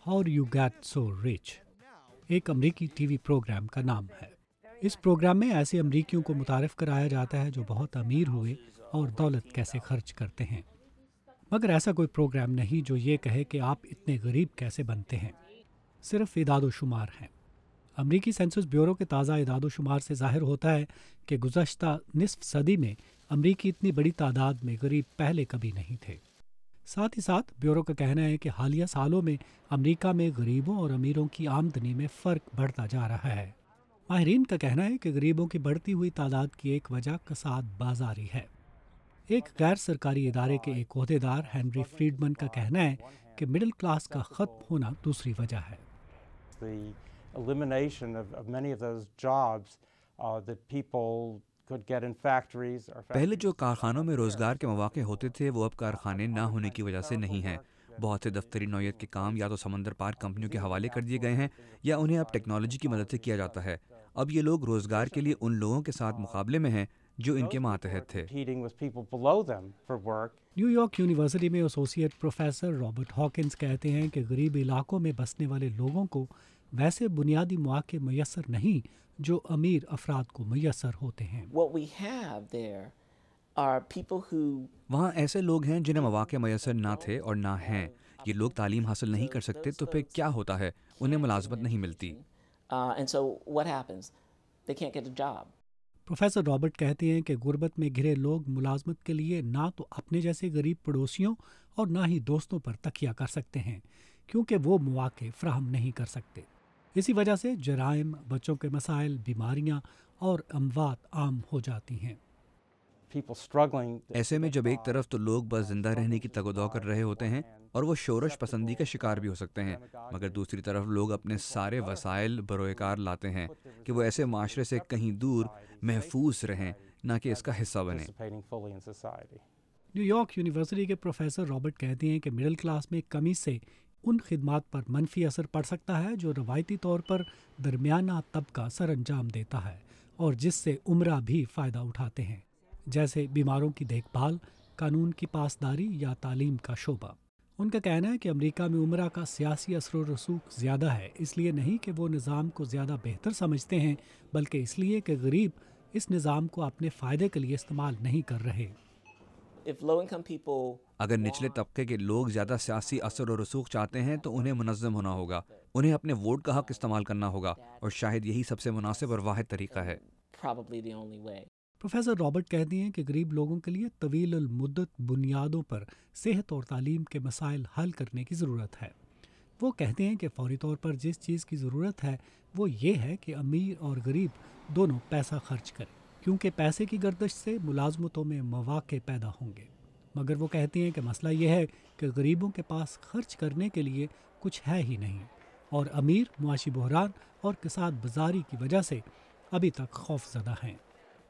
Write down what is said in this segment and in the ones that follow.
How you get so rich एक अमरीकी TV programme का नाम है। इस प्रोग्राम में ऐसे अमरीकियों को मुतारिफ कराया जाता है जो बहुत अमीर हुए और दौलत कैसे खर्च करते हैं। मगर ऐसा कोई प्रोग्राम नहीं जो ये कहे कि आप इतने गरीब कैसे बनते हैं। सिर्फ इदादो शुमार हैं। अमरीकी सेंसस ब्यूरो के ताज़ा इदादो शुमार से ज़ाहिर होता है कि गुज़श्ता निसफ सदी में अमरीकी इतनी बड़ी तादाद में गरीब पहले कभी नहीं थे। साथ ही साथ ब्यूरो का कहना है कि हालिया सालों में अमरीका में गरीबों और अमीरों की आमदनी में फ़र्क बढ़ता जा रहा है। माहिरीन का कहना है कि गरीबों की बढ़ती हुई तादाद की एक वजह कसाद बाजारी है। एक गैर सरकारी इदारे के एक ओहदेदार हेनरी फ्रीडमन का कहना है कि मिडिल क्लास का ख़त्म होना दूसरी वजह है। पहले जो कारखानों में रोजगार के मौके होते थे वो अब कारखाने ना होने की वजह से नहीं हैं। बहुत से दफ्तरी नौयत के काम या तो समंदर पार कंपनियों के हवाले कर दिए गए हैं या उन्हें अब टेक्नोलॉजी की मदद से किया जाता है। अब ये लोग रोजगार के लिए उन लोगों के साथ मुकाबले में हैं जो इनके मातहत थे। न्यूयॉर्क यूनिवर्सिटी में एसोसिएट प्रोफेसर रॉबर्ट हॉकिंस कहते हैं कि गरीब इलाकों में बसने वाले लोगों को वैसे बुनियादी मौके मुयस्सर नहीं जो अमीर अफराद को मुयस्सर होते हैं। वहाँ ऐसे लोग हैं जिन्हें मौके मुयस्सर ना थे और ना हैं। ये लोग तालीम हासिल नहीं कर सकते तो फिर क्या होता है, उन्हें मुलाजमत नहीं मिलती। प्रोफेसर रॉबर्ट कहते हैं कि गुर्बत में घिरे लोग मुलाजमत के लिए ना तो अपने जैसे गरीब पड़ोसियों और ना ही दोस्तों पर तकिया कर सकते हैं, क्योंकि वो मौके फराहम नहीं कर सकते। इसी वजह से जराइम, बच्चों के मसाइल, बीमारियां और अमवात आम हो जाती हैं। ऐसे में जब एक तरफ तो लोग बस जिंदा रहने की तगोदौ कर रहे होते हैं और वो शोरश पसंदी का शिकार भी हो सकते हैं, मगर दूसरी तरफ लोग अपने सारे वसाइल बरोएकार लाते हैं कि वो ऐसे माशरे से कहीं दूर महफूज रहें, ना कि इसका हिस्सा बने। न्यूयॉर्क यूनिवर्सिटी के प्रोफेसर रॉबर्ट कहते हैं कि मिडिल क्लास में कमी से उन खिदमात पर मनफी असर पड़ सकता है जो रवायती तौर पर दरमियाना तबका सर अंजाम देता है और जिससे उमरा भी फ़ायदा उठाते हैं, जैसे बीमारों की देखभाल, कानून की पासदारी या तालीम का शोबा। उनका कहना है कि अमेरिका में उमरा का सियासी असर व रसूख ज़्यादा है, इसलिए नहीं कि वो निज़ाम को ज़्यादा बेहतर समझते हैं, बल्कि इसलिए कि गरीब इस निज़ाम को अपने फ़ायदे के लिए इस्तेमाल नहीं कर रहे। अगर निचले तबके के लोग ज़्यादा सियासी असर और रसूख चाहते हैं तो उन्हें मुनज़्ज़म होना होगा, उन्हें अपने वोट का हक इस्तेमाल करना होगा और शायद यही सबसे मुनासिब और वाहिद तरीका है। प्रोफेसर रॉबर्ट कहती हैं कि गरीब लोगों के लिए तवील मुद्दत बुनियादों पर सेहत और तालीम के मसाइल हल करने की ज़रूरत है। वो कहते हैं कि फौरी तौर पर जिस चीज़ की ज़रूरत है वो ये है कि अमीर और गरीब दोनों पैसा खर्च करें, क्योंकि पैसे की गर्दिश से मुलाजमतों में मौके पैदा होंगे। मगर वो कहती हैं कि मसला ये है कि गरीबों के पास खर्च करने के लिए कुछ है ही नहीं और अमीर मुआशी बहरान और कसाद बाजारी की वजह से अभी तक खौफज़दा हैं।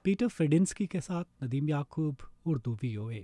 पीटर फेडिंस्की के साथ नदीम याकूब, उर्दू VOA।